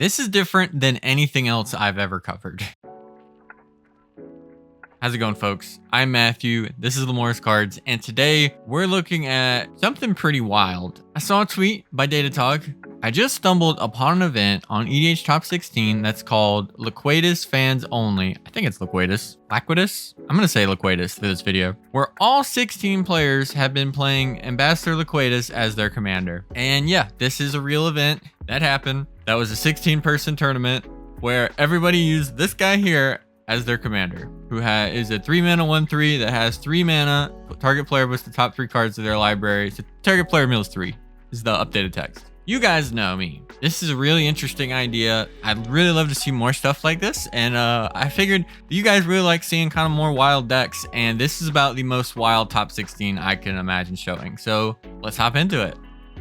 This is different than anything else I've ever covered. How's it going, folks? I'm Matthew, this is Lemora's Cards, and today we're looking at something pretty wild. I saw a tweet by Datadog. I just stumbled upon an event on EDH Top 16 that's called Laquatus Fans Only. I think it's Laquatus. Laquatus? I'm going to say Laquatus for this video. Where all 16 players have been playing Ambassador Laquatus as their commander. And yeah, this is a real event that happened. That was a 16-person tournament where everybody used this guy here as their commander, who is a 3-mana 1/3 that has 3 mana. Target player was the top 3 cards of their library. So target player mills 3 is the updated text. You guys know me. This is a really interesting idea. I'd really love to see more stuff like this. And I figured you guys really like seeing kind of more wild decks. And this is about the most wild top 16 I can imagine showing. So let's hop into it.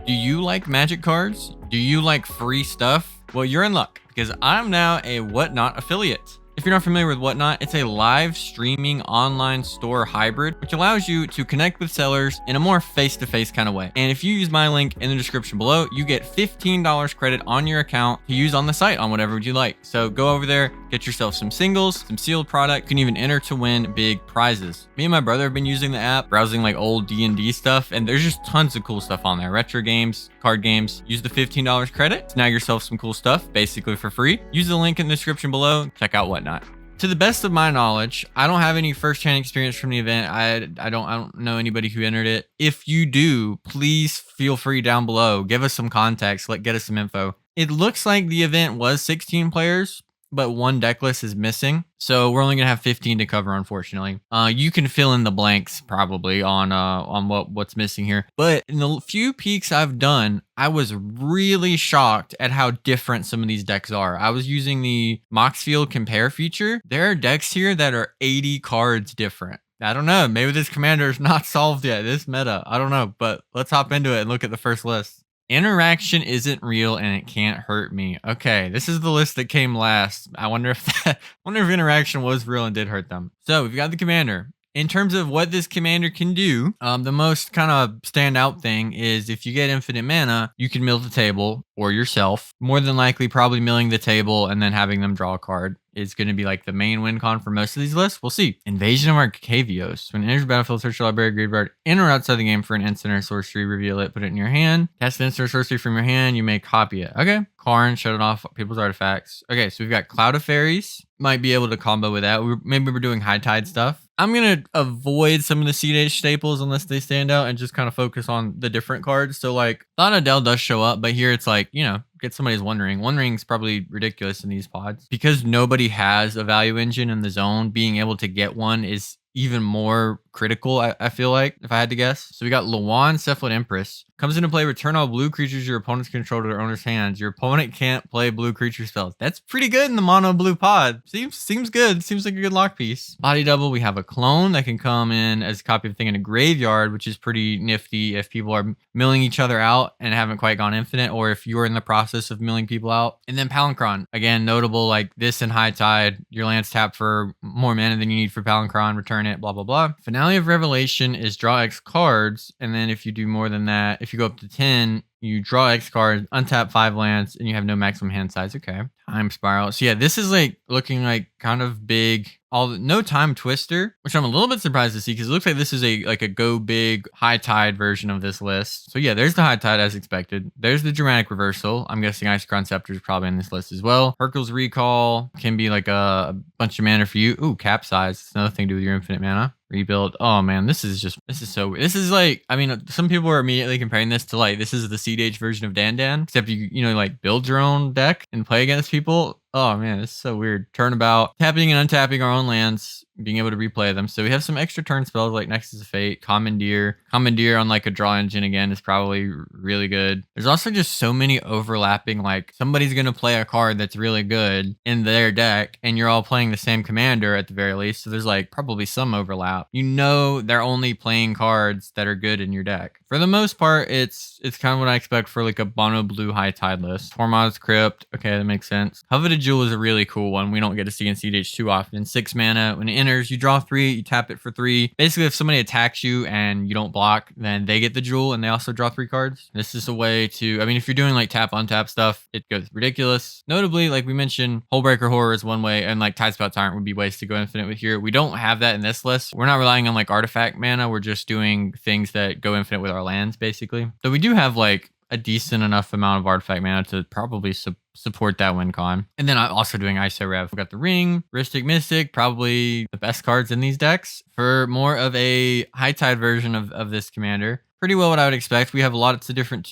Do you like magic cards? Do you like free stuff? Well, you're in luck because I'm now a Whatnot affiliate. If you're not familiar with Whatnot, it's a live streaming online store hybrid, which allows you to connect with sellers in a more face-to-face kind of way. And if you use my link in the description below, you get $15 credit on your account to use on the site on whatever you like. So go over there, get yourself some singles, some sealed product. You can even enter to win big prizes. Me and my brother have been using the app, browsing like old D&D stuff, and there's just tons of cool stuff on there. Retro games, card games. Use the $15 credit, snag yourself some cool stuff, basically for free. Use the link in the description below, check out Whatnot. To the best of my knowledge, I don't have any first-hand experience from the event. I don't know anybody who entered it. If you do, please feel free down below. Give us some context. Get us some info. It looks like the event was 16 players, but one deck list is missing. So we're only gonna have 15 to cover, unfortunately. You can fill in the blanks probably on what's missing here. But in the few peeks I've done, I was really shocked at how different some of these decks are. I was using the Moxfield compare feature. There are decks here that are 80 cards different. I don't know. Maybe this commander is not solved yet. This meta. I don't know. But let's hop into it and look at the first list. Interaction isn't real and it can't hurt me. Okay, this is the list that came last. I wonder if interaction was real and did hurt them. So we've got the commander. In terms of what this commander can do, the most kind of standout thing is if you get infinite mana, you can mill the table or yourself. More than likely, probably milling the table and then having them draw a card is going to be like the main win con for most of these lists. We'll see. Invasion of Arcavios. When it enters the battlefield, search your library, graveyard, in or outside the game for an instant or sorcery, reveal it, put it in your hand. Cast an instant or sorcery from your hand, you may copy it. Okay. Karn, shut it off people's artifacts. Okay, so we've got Cloud of Fairies. Might be able to combo with that. Maybe we're doing High Tide stuff. I'm going to avoid some of the cEDH staples unless they stand out and just kind of focus on the different cards. So like, Thought Adele does show up, but here it's like, you know, get somebody's One Ring. One Ring's probably ridiculous in these pods. Because nobody has a value engine in the zone, being able to get one is even more critical, I feel like, if I had to guess. So we got Lawan, Cephalid Empress. Comes into play, return all blue creatures your opponents control to their owner's hands. Your opponent can't play blue creature spells. That's pretty good in the mono blue pod. Seems good. Seems like a good lock piece. Body double, we have a clone that can come in as a copy of a thing in a graveyard, which is pretty nifty if people are milling each other out and haven't quite gone infinite, or if you're in the process of milling people out. And then Palancron. Again, notable like this in High Tide. Your land's tapped for more mana than you need for Palancron. Return it, blah, blah, blah. Finale of Revelation is draw X cards. And then if you do more than that, if you go up to 10, you draw X cards, untap 5 lands, and you have no maximum hand size. Okay. Time Spiral. So yeah, this is like looking like kind of big. No Time Twister, which I'm a little bit surprised to see because it looks like this is a go big High Tide version of this list. So yeah, there's the High Tide as expected. There's the Dramatic Reversal. I'm guessing Icecrown Scepter is probably in this list as well. Hercule's Recall can be like a bunch of mana for you. Ooh, Capsize. It's another thing to do with your infinite mana. Rebuild. Oh man, this is so weird. This is like, I mean, some people are immediately comparing this to like, this is the cEDH version of Dandân, except you know, like build your own deck and play against people. Oh man, this is so weird. Turnabout, tapping and untapping our own lands, being able to replay them. So we have some extra turn spells like Nexus of Fate, Commandeer. Commandeer on like a draw engine again is probably really good. There's also just so many overlapping, like somebody's going to play a card that's really good in their deck and you're all playing the same commander at the very least. So there's like probably some overlap. You know, they're only playing cards that are good in your deck. For the most part, it's kind of what I expect for like a mono blue High Tide list. Tormod's Crypt. Okay, that makes sense. Coveted Jewel is a really cool one. We don't get to see in cEDH too often. 6 mana. When it enters, you draw 3, you tap it for 3. Basically, if somebody attacks you and you don't block, then they get the Jewel and they also draw 3 cards. This is a way to, I mean, if you're doing like tap untap stuff, it goes ridiculous. Notably, like we mentioned, Hullbreaker Horror is one way, and like Tidespout Tyrant would be ways to go infinite with here. We don't have that in this list. We're not relying on like artifact mana. We're just doing things that go infinite with our lands, basically. So we do have like a decent enough amount of artifact mana to probably support that win con. And then I'm also doing ISO Rev. We got the Ring, Ristic Mystic, probably the best cards in these decks for more of a high tide version of this commander. Pretty well what I would expect. We have lots of different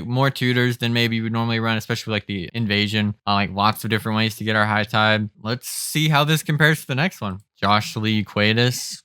more tutors than maybe you would normally run, especially like the invasion. Like lots of different ways to get our high tide. Let's see how this compares to the next one. Josh Laquatus.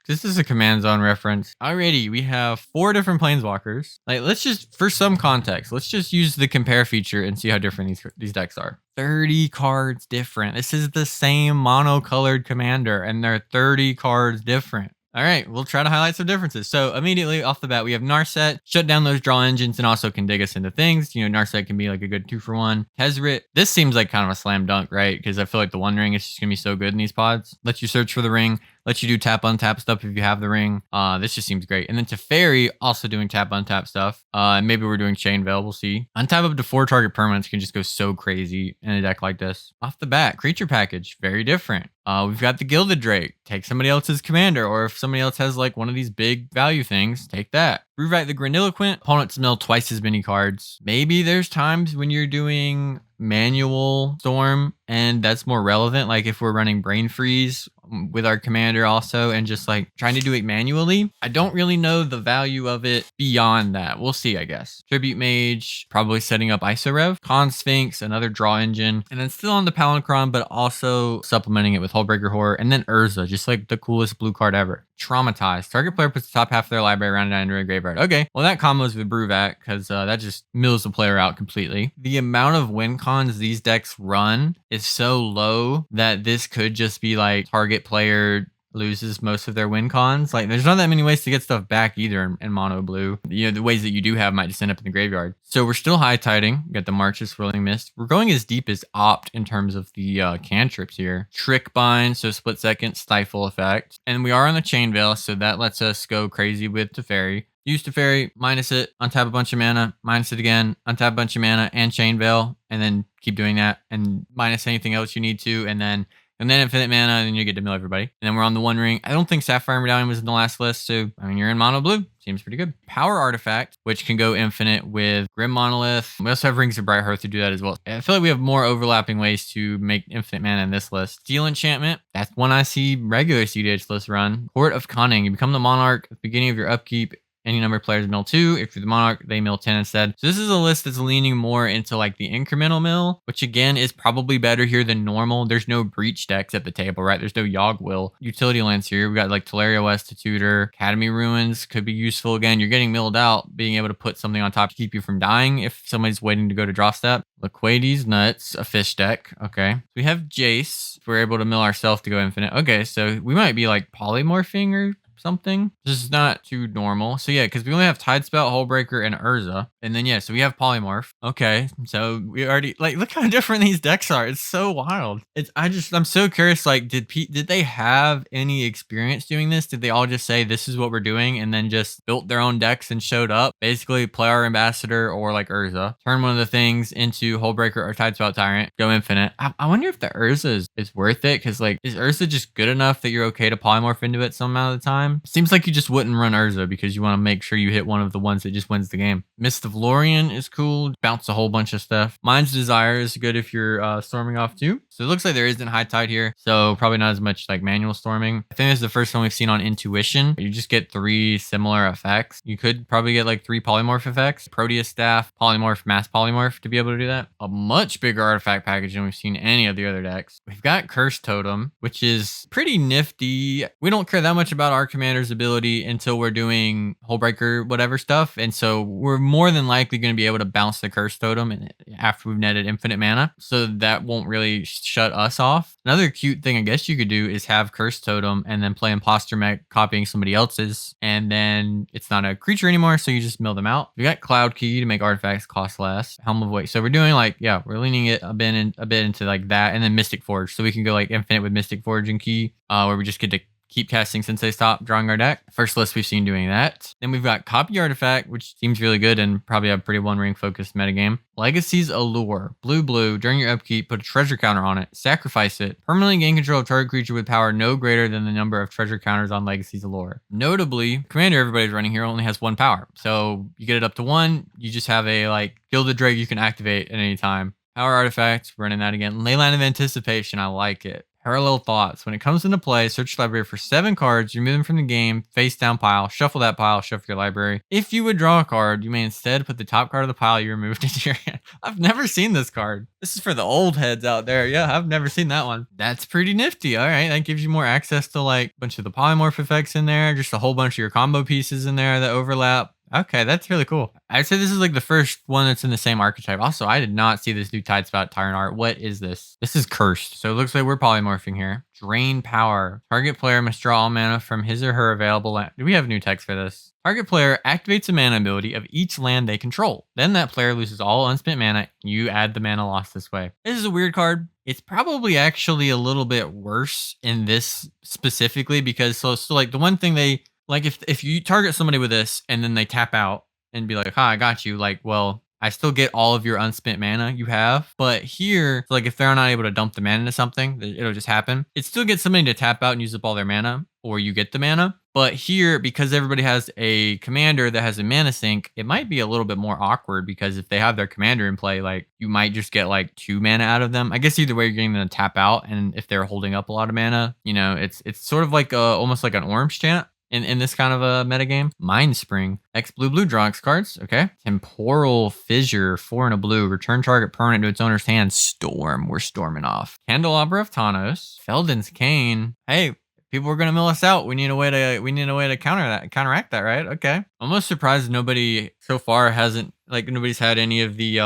This is a command zone reference. Alrighty, we have 4 different planeswalkers. Like, let's just, for some context, let's just use the compare feature and see how different these decks are. 30 cards different. This is the same mono-colored commander, and they're 30 cards different. All right, we'll try to highlight some differences. So immediately off the bat, we have Narset, shut down those draw engines and also can dig us into things. You know, Narset can be like a good 2-for-1. Tezzeret, this seems like kind of a slam dunk, right? Because I feel like the One Ring is just going to be so good in these pods. Lets you search for the ring, lets you do tap untap stuff if you have the ring. This just seems great. And then Teferi, also doing tap untap stuff. And maybe we're doing Chain Veil, we'll see. Untap up to 4 target permanents can just go so crazy in a deck like this. Off the bat, creature package, very different. We've got the Gilded Drake. Take somebody else's commander, or if somebody else has like one of these big value things, take that. Bruvac the Grandiloquent. Opponents mill twice as many cards. Maybe there's times when you're doing manual storm and that's more relevant, like if we're running Brain Freeze with our commander also and just like trying to do it manually. I don't really know the value of it beyond that. We'll see, I guess. Tribute Mage, probably setting up ISO Rev. Con Sphinx, another draw engine, and then still on the Palinchron, but also supplementing it with Hullbreaker Horror, and then Urza, just like the coolest blue card ever. Traumatized. Target player puts the top half of their library rounded down into a graveyard. Okay, well that combos with Bruvac because that just mills the player out completely. The amount of win cons these decks run is so low that this could just be like target player loses most of their win cons. Like there's not that many ways to get stuff back either in mono blue. You know, the ways that you do have might just end up in the graveyard. So we're still high tiding. We got the March's Swirling Mist. We're going as deep as Opt in terms of the cantrips here. Trick Bind, so split second, stifle effect. And we are on the Chain Veil, so that lets us go crazy with Teferi. Use Teferi, minus it, untap a bunch of mana, minus it again, untap a bunch of mana, and Chain Veil, and then keep doing that, and minus anything else you need to, and then infinite mana, and then you get to mill everybody. And then we're on the One Ring. I don't think Sapphire Medallion was in the last list, so I mean, you're in mono blue. Seems pretty good. Power Artifact, which can go infinite with Grim Monolith. We also have Rings of Bright Hearth to do that as well. I feel like we have more overlapping ways to make infinite mana in this list. Steel Enchantment, that's one I see regular cEDH lists run. Court of Cunning, you become the Monarch at the beginning of your upkeep. Any number of players mill 2. If you're the Monarch, they mill 10 instead. So this is a list that's leaning more into like the incremental mill, which again is probably better here than normal. There's no breach decks at the table, right? There's no Yogg-Will. Utility lands here. We got like Teleria West to tutor. Academy Ruins could be useful. Again, you're getting milled out. Being able to put something on top to keep you from dying if somebody's waiting to go to draw step. Laquatus Nuts, a fish deck. Okay. So we have Jace. If we're able to mill ourselves to go infinite. Okay, so we might be like polymorphing or something. This is not too normal. So yeah, because we only have Tidespout, Hullbreaker, and Urza. And then yeah, so we have Polymorph. Okay, so we already like look how different these decks are. It's so wild. I'm so curious. Like, did they have any experience doing this? Did they all just say this is what we're doing and then just built their own decks and showed up? Basically, play our Ambassador or like Urza, turn one of the things into Hullbreaker or Tidespout Tyrant, go infinite. I wonder if the Urza is worth it because like is Urza just good enough that you're okay to polymorph into it some amount of the time? Seems like you just wouldn't run Urza because you want to make sure you hit one of the ones that just wins the game. Mist of Lorien is cool. Bounce a whole bunch of stuff. Mind's Desire is good if you're storming off too. So it looks like there isn't high tide here. So probably not as much like manual storming. I think this is the first one we've seen on Intuition. You just get 3 similar effects. You could probably get like 3 polymorph effects. Proteus Staff, Polymorph, Mass Polymorph to be able to do that. A much bigger artifact package than we've seen any of the other decks. We've got Cursed Totem, which is pretty nifty. We don't care that much about our commander's ability until we're doing Hullbreaker whatever stuff. And so we're more than than likely going to be able to bounce the Curse Totem after we've netted infinite mana, so that won't really shut us off. Another cute thing I guess you could do is have Curse Totem and then play Imposter Mech copying somebody else's, and then it's not a creature anymore, so you just mill them out. We got Cloud Key to make artifacts cost less. Helm of Weight. So we're doing like, yeah, we're leaning it a bit into like that, and then Mystic Forge, so we can go like infinite with Mystic Forge and Key, where we just get to keep casting since they stop drawing our deck. First list we've seen doing that. Then we've got Copy Artifact, which seems really good and probably a pretty One Ring focused metagame. Legacy's Allure. Blue. During your upkeep, put a treasure counter on it. Sacrifice it. Permanently gain control of target creature with power no greater than the number of treasure counters on Legacy's Allure. Notably, Commander everybody's running here only has 1 power. So you get it up to 1. You just have a like Gilded Drake you can activate at any time. Power Artifacts, running that again. Leyline of Anticipation, I like it. Parallel Thoughts. When it comes into play, search your library for 7 cards, remove them from the game, face down pile, shuffle that pile, shuffle your library. If you would draw a card, you may instead put the top card of the pile you removed into your hand. I've never seen this card. This is for the old heads out there. Yeah, I've never seen that one. That's pretty nifty. All right, that gives you more access to like a bunch of the polymorph effects in there, just a whole bunch of your combo pieces in there that overlap. Okay, that's really cool. I'd say this is like the first one that's in the same archetype. Also, I did not see this new Tidespout Tyrant art. What is this? This is cursed. So it looks like we're polymorphing here. Drain power. Target player must draw all mana from his or her available land. Do we have new text for this? Target player activates a mana ability of each land they control. Then that player loses all unspent mana. You add the mana loss this way. This is a weird card. It's probably actually a little bit worse in this specifically because so like the one thing they like if you target somebody with this and then they tap out and be like, I got you. Like, well, I still get all of your unspent mana you have. But here, like if they're not able to dump the mana into something, it'll just happen. It still gets somebody to tap out and use up all their mana, or you get the mana. But here, because everybody has a commander that has a mana sink, it might be a little bit more awkward because if they have their commander in play, like you might just get like 2 mana out of them. I guess either way, you're getting them to tap out, and if they're holding up a lot of mana, you know, it's sort of like almost like an Orange Chant. In this kind of a metagame. Mind Spring. X blue, draw X cards. Okay. Temporal Fissure, 4 and a blue. Return target permanent to its owner's hand. Storm. We're storming off. Candelabra of Tawnos. Felden's Cane. Hey, people are gonna mill us out. We need a way to counteract that, right? Okay. Almost surprised nobody so far hasn't nobody's had any of the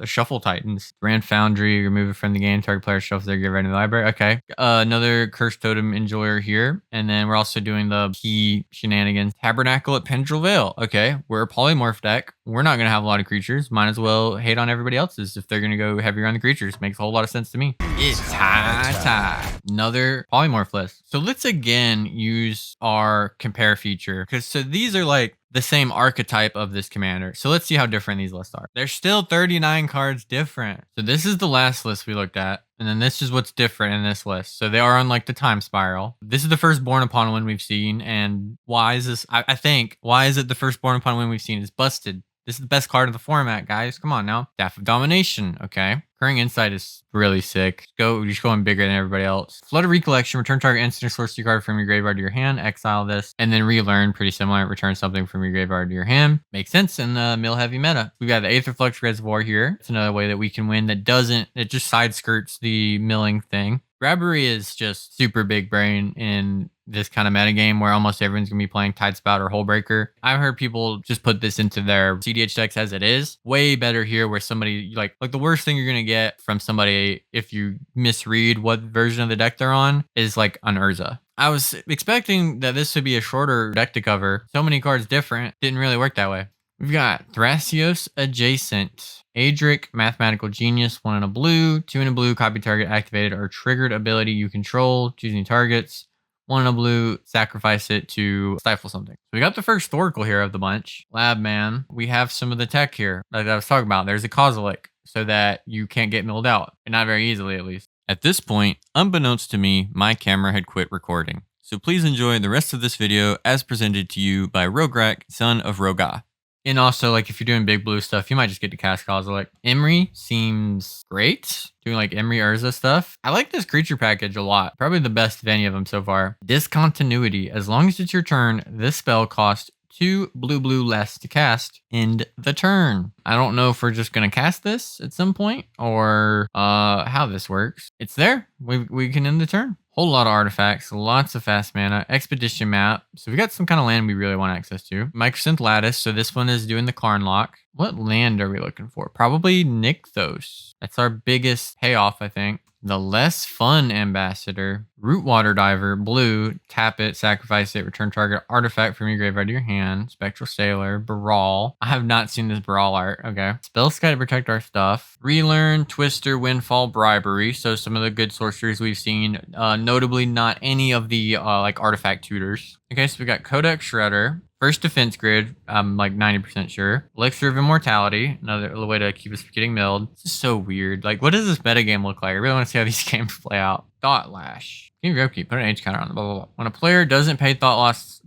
Shuffle Titans. Grand Foundry, remove it from the game. Target player shuffles their gear right in the library. Okay. Another Cursed Totem Enjoyer here. And then we're also doing the key shenanigans. Tabernacle at Pendril Vale. Okay. We're a polymorph deck. We're not going to have a lot of creatures. Might as well hate on everybody else's if they're going to go heavier on the creatures. Makes a whole lot of sense to me. It's high time. Another polymorph list. So let's again use our compare feature. So these are like the same archetype of this commander. So let's see how different these lists are. There's still 39 cards different. So this is the last list we looked at. And then this is what's different in this list. So they are on like the time spiral. This is the first Born Upon one we've seen. And why is this? I think, why is it the first Born Upon one we've seen? It's busted. This is the best card of the format, guys. Come on now. Staff of Domination. Okay. Recurring Insight is really sick. Just going bigger than everybody else. Flood of Recollection. Return target instant or source card from your graveyard to your hand. Exile this. And then relearn. Pretty similar. Return something from your graveyard to your hand. Makes sense in the mill heavy meta. We've got the Aetherflux Reservoir here. It's another way that we can win that doesn't, it just side skirts the milling thing. Grabbery is just super big brain in this kind of metagame where almost everyone's going to be playing Tidespout or Hullbreaker. I've heard people just put this into their cEDH decks as it is. Way better here where somebody, like the worst thing you're going to get from somebody if you misread what version of the deck they're on is like an Urza. I was expecting that this would be a shorter deck to cover. So many cards different. Didn't really work that way. We've got Thrasios Adjacent. Adric, Mathematical Genius, 1 and a blue, 2 and a blue, copy target activated or triggered ability you control, choosing targets, 1 and a blue, sacrifice it to stifle something. So we got the first Thoracle here of the bunch. Lab Man, we have some of the tech here like I was talking about. There's a Kozilek so that you can't get milled out, and not very easily at least. At this point, unbeknownst to me, my camera had quit recording. So please enjoy the rest of this video as presented to you by Rograkh, son of Rograkh. And also, like, if you're doing big blue stuff, you might just get to cast Kozilek. Emry seems great. Doing, like, Emry Urza stuff. I like this creature package a lot. Probably the best of any of them so far. Discontinuity. As long as it's your turn, this spell costs 2 blue less to cast. End the turn. I don't know if we're just going to cast this at some point or how this works. It's there. We can end the turn. Whole lot of artifacts, lots of fast mana, expedition map. So we got some kind of land we really want access to. Microsynth Lattice. So this one is doing the Karn lock. What land are we looking for? Probably Nykthos. That's our biggest payoff, I think. The less fun ambassador. Root Water Diver, blue, tap it, sacrifice it, return target artifact from your graveyard to your hand. Spectral Sailor, Baral. I have not seen this Baral art. Okay. Spell Sky to protect our stuff. Relearn, Twister, Windfall, Bribery. So some of the good sorceries we've seen. Notably not any of the like artifact tutors. Okay, so we got Codex Shredder. First defense grid, I'm like 90% sure. Elixir of Immortality, another way to keep us from getting milled. This is so weird. Like, what does this metagame look like? I really want to see how these games play out. Thought Lash. Give me upkeep. Put an H counter on the blah, blah, blah. When a player doesn't pay Thought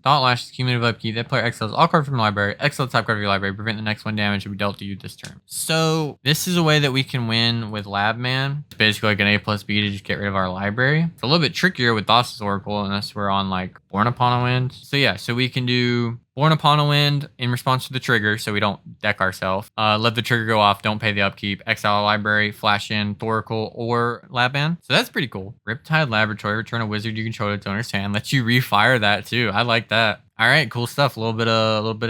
Lash's cumulative upkeep, that player exiles all cards from the library, exile the top card of your library, prevent the next one damage to be dealt to you this turn. So this is a way that we can win with Labman. It's basically like an A plus B to just get rid of our library. It's a little bit trickier with Thassa's Oracle unless we're on like Born Upon a Wind. So yeah, so we can do Born Upon a Wind in response to the trigger, so we don't deck ourselves. Let the trigger go off, don't pay the upkeep, exile a library, flash in Thoracle or Labman. So that's pretty cool. Riptide Laboratory, return a wizard you control to its owner's hand. Lets you refire that too. I like that. All right, cool stuff. A little bit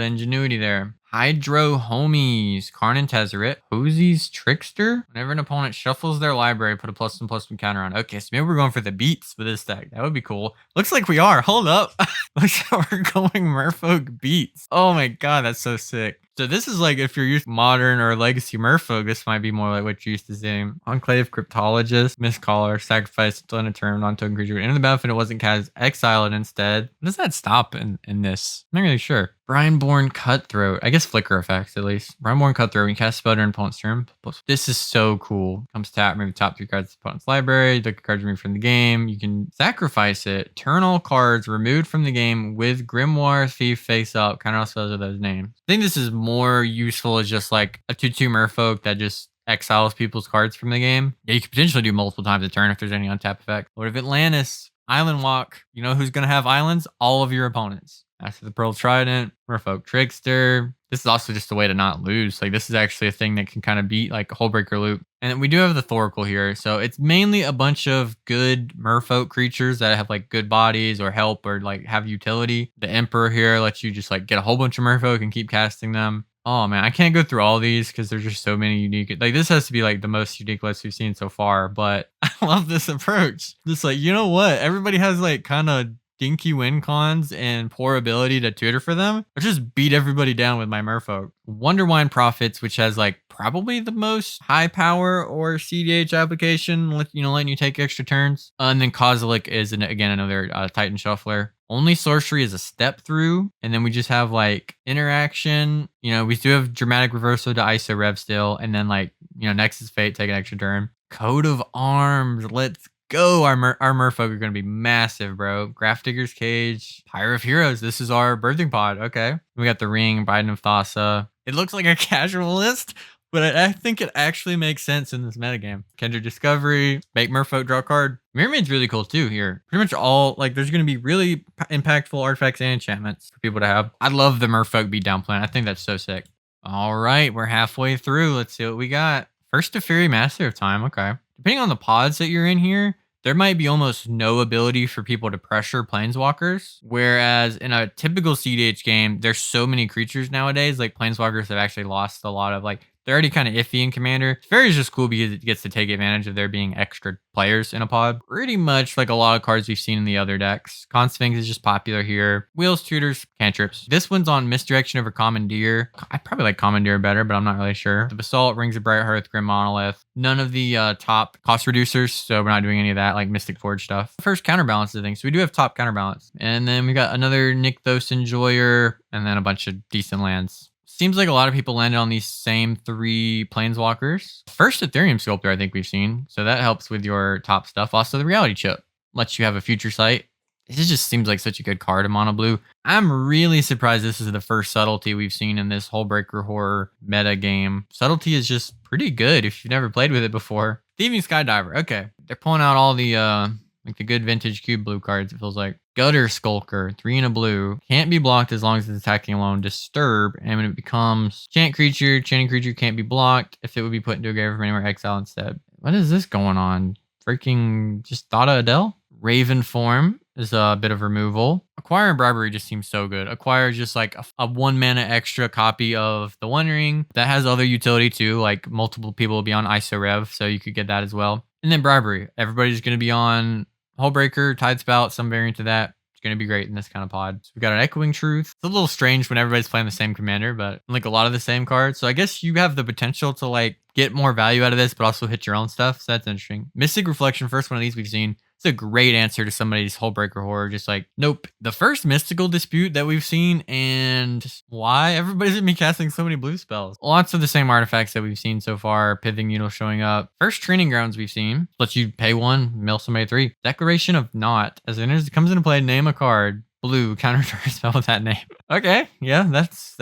of ingenuity there. Hydro Homies, Karn Tezzeret, Hosey's Trickster. Whenever an opponent shuffles their library, put a +1/+1 counter on. Okay, so maybe we're going for the beats with this deck. That would be cool. Looks like we are. Hold up. Looks like we're going Merfolk beats. Oh my god, that's so sick. So this is like if you're used to modern or legacy Merfolk, this might be more like what you're used to seeing. Enclave Cryptologist, Mistcaller, sacrifice until end of turn, non-token creature. Enter the battlefield, it wasn't cast, exile it instead. What does that stop in this? I'm not really sure. Brineborn Cutthroat. I guess flicker effects at least. Brineborn Cutthroat. When you cast a spell during opponent's turn. This is so cool. Comes tap, remove the top 3 cards of the opponent's library. Look at cards removed from the game. You can sacrifice it. Turn all cards removed from the game with Grimoire, Thief, Face Up. Counter all spells with those names. I think this is more useful as just like a 2/2 Merfolk that just exiles people's cards from the game. Yeah, you could potentially do multiple times a turn if there's any untap effect. Lord of Atlantis. Island Walk. You know who's going to have islands? All of your opponents. After the Pearl Trident, Merfolk Trickster. This is also just a way to not lose. Like, this is actually a thing that can kind of beat like a Hullbreaker loop. And we do have the Thoracle here. So it's mainly a bunch of good Merfolk creatures that have like good bodies or help or like have utility. The Emperor here lets you just like get a whole bunch of Merfolk and keep casting them. Oh man, I can't go through all these because there's just so many unique. Like, this has to be like the most unique list we've seen so far. But I love this approach. Just like, you know what? Everybody has like kind of dinky win cons and poor ability to tutor for them. I just beat everybody down with my Merfolk. Wonderwine Prophets, which has like probably the most high power or cEDH application, letting you take extra turns. And then Kozilek is again another Titan Shuffler. Only sorcery is a step through, and then we just have like interaction. We do have Dramatic Reversal to ISO Rev still, and then like Nexus Fate, take an extra turn. Coat of Arms, let's go. Our Merfolk are going to be massive, bro. Grafdigger's Cage, Pyre of Heroes. This is our birthing pod. Okay. We got the Ring, Biden of Thassa. It looks like a casual list, but I think it actually makes sense in this metagame. Kendra Discovery, make Merfolk draw a card. Mirror Maid's really cool too here. Pretty much all, like, there's going to be really impactful artifacts and enchantments for people to have. I love the Merfolk beatdown plan. I think that's so sick. All right, we're halfway through. Let's see what we got. First to Fury, Master of Time. Okay. Depending on the pods that you're in here, there might be almost no ability for people to pressure planeswalkers. Whereas in a typical cEDH game, there's so many creatures nowadays. Like, planeswalkers have actually lost a lot of, like, they're already kind of iffy in Commander. Fury is just cool because it gets to take advantage of there being extra players in a pod. Pretty much like a lot of cards we've seen in the other decks. Consphinx is just popular here. Wheels, Tutors, Cantrips. This one's on Misdirection over Commandeer. I probably like Commandeer better, but I'm not really sure. The Basalt, Rings of Bright Hearth, Grim Monolith. None of the top cost reducers, so we're not doing any of that, like Mystic Forge stuff. First, counterbalance the thing. So we do have top counterbalance. And then we got another Nykthos Enjoyer, and then a bunch of decent lands. Seems like a lot of people landed on these same 3 planeswalkers. First Ethereum Sculptor I think we've seen, so that helps with your top stuff. Also the Reality Chip lets you have a future sight. It just seems like such a good card in mono blue. I'm really surprised this is the first subtlety we've seen in this Hullbreaker Horror meta game. Subtlety is just pretty good if you've never played with it before. Thieving Skydiver. Okay, they're pulling out all the like the good vintage cube blue cards, it feels like. Gutter Skulker, 3 and a blue. Can't be blocked as long as it's attacking alone. Disturb, and when it becomes chanting creature can't be blocked if it would be put into a grave from anywhere exile instead. What is this going on? Freaking just Thada Adele? Raven form is a bit of removal. Acquire and Bribery just seems so good. Acquire is just like a 1 mana extra copy of the One Ring that has other utility too, like multiple people will be on ISO Rev, so you could get that as well. And then Bribery. Everybody's going to be on Hullbreaker, Tidespout, some variant of that. It's going to be great in this kind of pod. So we got an Echoing Truth. It's a little strange when everybody's playing the same commander, but like a lot of the same cards. So I guess you have the potential to like get more value out of this, but also hit your own stuff. So that's interesting. Mystic Reflection, first one of these we've seen. It's a great answer to somebody's Hullbreaker horror. Just like, nope. The first mystical dispute that we've seen, and why everybody's gonna be casting so many blue spells. Lots of the same artifacts that we've seen so far. Pithing Needle showing up. First Training Grounds we've seen. Lets you pay 1, mill somebody 3. Declaration of Naught. As it comes into play, name a card. Blue, counter target spell with that name. Okay, yeah, that's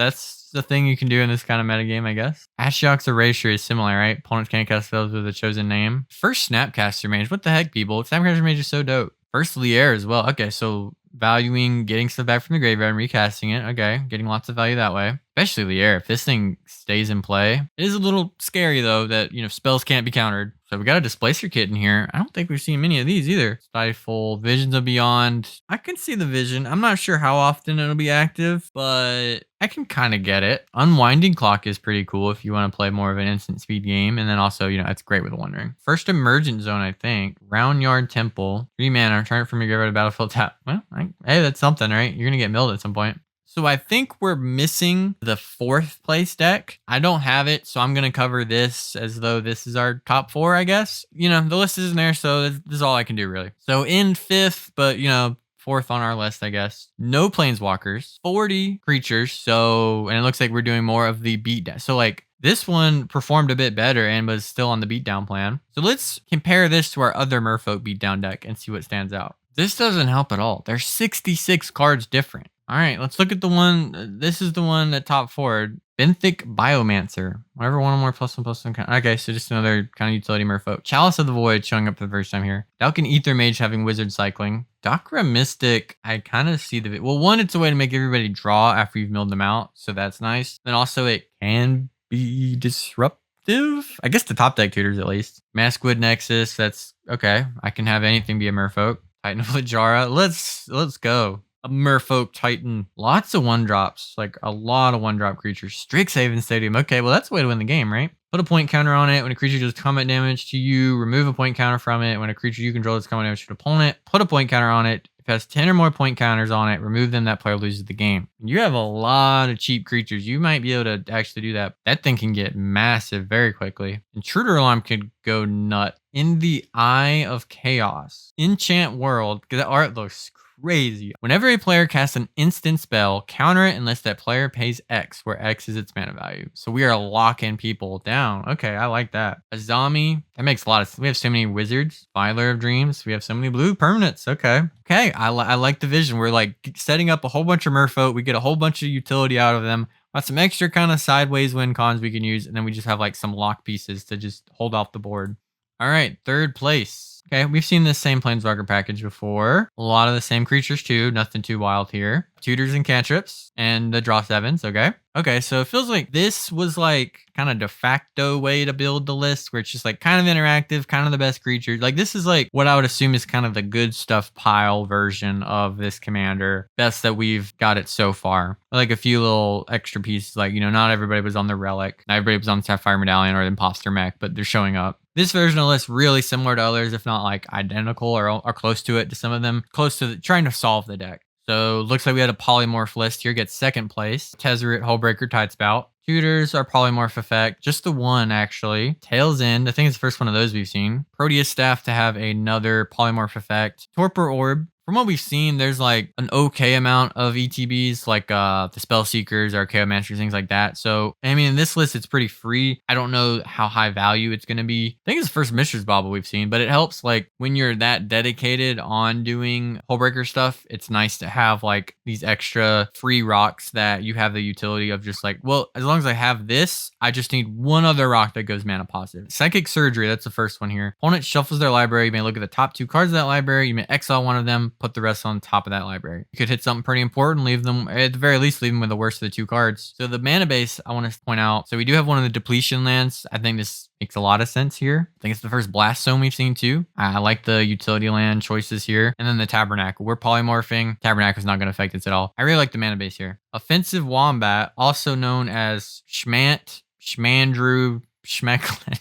the thing you can do in this kind of metagame, I guess. Ashiok's Erasure is similar, right? Opponents can't cast spells with a chosen name. First Snapcaster Mage. What the heck, people? Snapcaster Mage is so dope. First Lier as well. Okay, so valuing getting stuff back from the graveyard and recasting it. Okay, getting lots of value that way. Especially Lier. If this thing stays in play. It is a little scary, though, that, you know, spells can't be countered. So we got a Displacer kit in here. I don't think we've seen many of these either. Stifle, Visions of Beyond. I can see the Vision. I'm not sure how often it'll be active, but I can kind of get it. Unwinding Clock is pretty cool if you want to play more of an instant speed game. And then also, you know, it's great with One Ring. First Emergent Zone, I think. Roundyard Temple. 3 mana. Return it from your graveyard to battlefield tap. Well, hey, that's something, right? You're going to get milled at some point. So I think we're missing the 4th place deck. I don't have it, so I'm going to cover this as though this is our top 4, I guess. You know, the list isn't there, so this is all I can do, really. So in 5th, but, you know, 4th on our list, I guess. No Planeswalkers, 40 creatures, so, and it looks like we're doing more of the beatdown. So, like, this one performed a bit better and was still on the beatdown plan. So let's compare this to our other Merfolk beatdown deck and see what stands out. This doesn't help at all. There's 66 cards different. All right, let's look at the one. This is the one that top forward. Benthic Biomancer. Whatever, 1 or more +1/+1. Okay, so just another kind of utility Merfolk. Chalice of the Void showing up for the first time here. Dalkin Ether Mage having Wizard Cycling. Dakra Mystic, I kind of see the... Well, one, it's a way to make everybody draw after you've milled them out, so that's nice. Then also it can be disruptive. I guess the top deck tutors at least. Maskwood Nexus, that's... Okay, I can have anything be a Merfolk. Titan of Lajara. Let's go. A Merfolk Titan. Lots of 1-drops. Like a lot of 1-drop creatures. Strixhaven Stadium. Okay, well that's the way to win the game, right? Put a point counter on it. When a creature does combat damage to you, remove a point counter from it. When a creature you control does combat damage to an opponent, put a point counter on it. If it has 10 or more point counters on it, remove them. That player loses the game. You have a lot of cheap creatures. You might be able to actually do that. That thing can get massive very quickly. Intruder Alarm could go nut. In the Eye of Chaos. Enchant World. Because that art looks crazy. Whenever a player casts an instant spell, counter it unless that player pays X, where X is its mana value. So we are locking people down. Okay, I like that. Azami, that makes a lot of sense. We have so many wizards. Filer of Dreams. We have so many blue permanents. Okay. Okay, I like the vision. We're like setting up a whole bunch of Merfolk. We get a whole bunch of utility out of them. Got some extra kind of sideways win cons we can use. And then we just have like some lock pieces to just hold off the board. All right, 3rd place. Okay, we've seen this same Planeswalker package before. A lot of the same creatures too. Nothing too wild here. Tutors and cantrips and the draw 7s. Okay. Okay, so it feels like this was like kind of de facto way to build the list where it's just like kind of interactive, kind of the best creatures. Like this is like what I would assume is kind of the good stuff pile version of this commander. Best that we've got it so far. Like a few little extra pieces, like, you know, not everybody was on the Relic. Not everybody was on the Sapphire Medallion or the Imposter Mech, but they're showing up. This version of the list really similar to others, if not like identical or close to it to some of them. Close to trying to solve the deck. So looks like we had a Polymorph list here, gets 2nd place. Tezzeret, Hullbreaker, Tidespout. Tutors are Polymorph effect. Just the one, actually. Tail's End. I think it's the first one of those we've seen. Proteus Staff to have another Polymorph effect. Torpor Orb. From what we've seen, there's like an okay amount of ETBs, like the Spell Seekers, Archaeomancers, things like that. So, I mean, in this list, it's pretty free. I don't know how high value it's going to be. I think it's the first Mishra's Bauble we've seen, but it helps like when you're that dedicated on doing Hullbreaker stuff, it's nice to have like these extra free rocks that you have the utility of just like, well, as long as I have this, I just need one other rock that goes mana positive. Psychic Surgery, that's the first one here. Opponent shuffles their library. You may look at the top 2 cards of that library. You may exile one of them. put the rest on top of that library. You could hit something pretty important, leave them, at the very least, leave them with the worst of the 2 cards. So the mana base, I want to point out. So we do have one of the depletion lands. I think this makes a lot of sense here. I think it's the first Blast Zone we've seen too. I like the utility land choices here. And then the Tabernacle. We're polymorphing. Tabernacle is not going to affect us at all. I really like the mana base here. Offensive Wombat, also known as Schmant, Schmandrew, Schmecklin.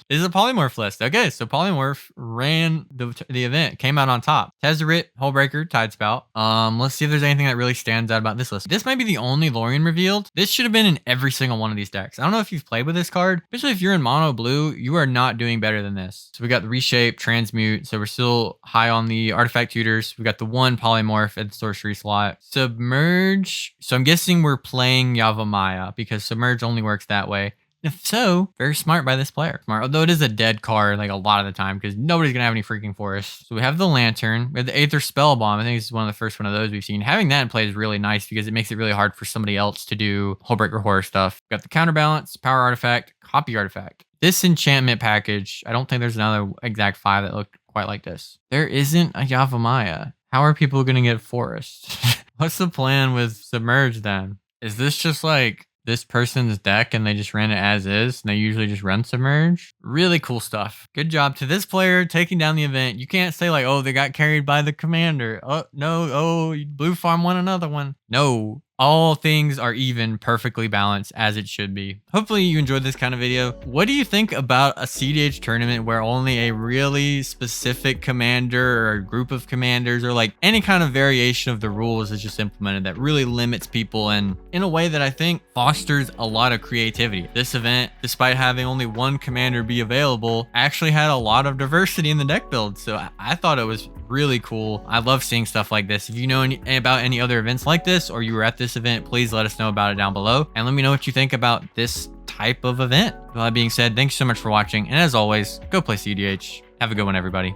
This is a polymorph list. Okay, so polymorph ran the event, came out on top. Tezzeret, Hullbreaker, Tidespout. Let's see if there's anything that really stands out about this list. This might be the only Lorien revealed. This should have been in every single one of these decks. I don't know if you've played with this card, especially if you're in mono blue, you are not doing better than this. So we got the reshape, transmute. So we're still high on the artifact tutors. We got the 1 polymorph at the sorcery slot. Submerge. So I'm guessing we're playing Yavimaya because submerge only works that way. If so, very smart by this player. Smart, although it is a dead card like a lot of the time because nobody's going to have any freaking forests. So we have the Lantern. We have the Aether Spellbomb. I think this is one of the first one of those we've seen. Having that in play is really nice because it makes it really hard for somebody else to do Hullbreaker Horror stuff. We've got the Counterbalance, Power Artifact, Copy Artifact. This enchantment package, I don't think there's another exact 5 that look quite like this. There isn't a Yavimaya. How are people going to get forests? What's the plan with Submerge then? Is this just like this person's deck and they just ran it as is and they usually just run Submerge? Really cool stuff. Good job to this player taking down the event. You can't say like, oh, they got carried by the commander. Oh, no. Oh, Blue Farm won another one. No. All things are even, perfectly balanced as it should be. Hopefully you enjoyed this kind of video. What do you think about a cEDH tournament where only a really specific commander or a group of commanders or like any kind of variation of the rules is just implemented that really limits people and in a way that I think fosters a lot of creativity? This event, despite having only 1 commander be available, actually had a lot of diversity in the deck build. So I thought it was really cool. I love seeing stuff like this. If you know about any other events like this or you were at this event, please let us know about it down below and let me know what you think about this type of event. With that being said, thanks so much for watching, and as always, go play cEDH. Have a good one, everybody.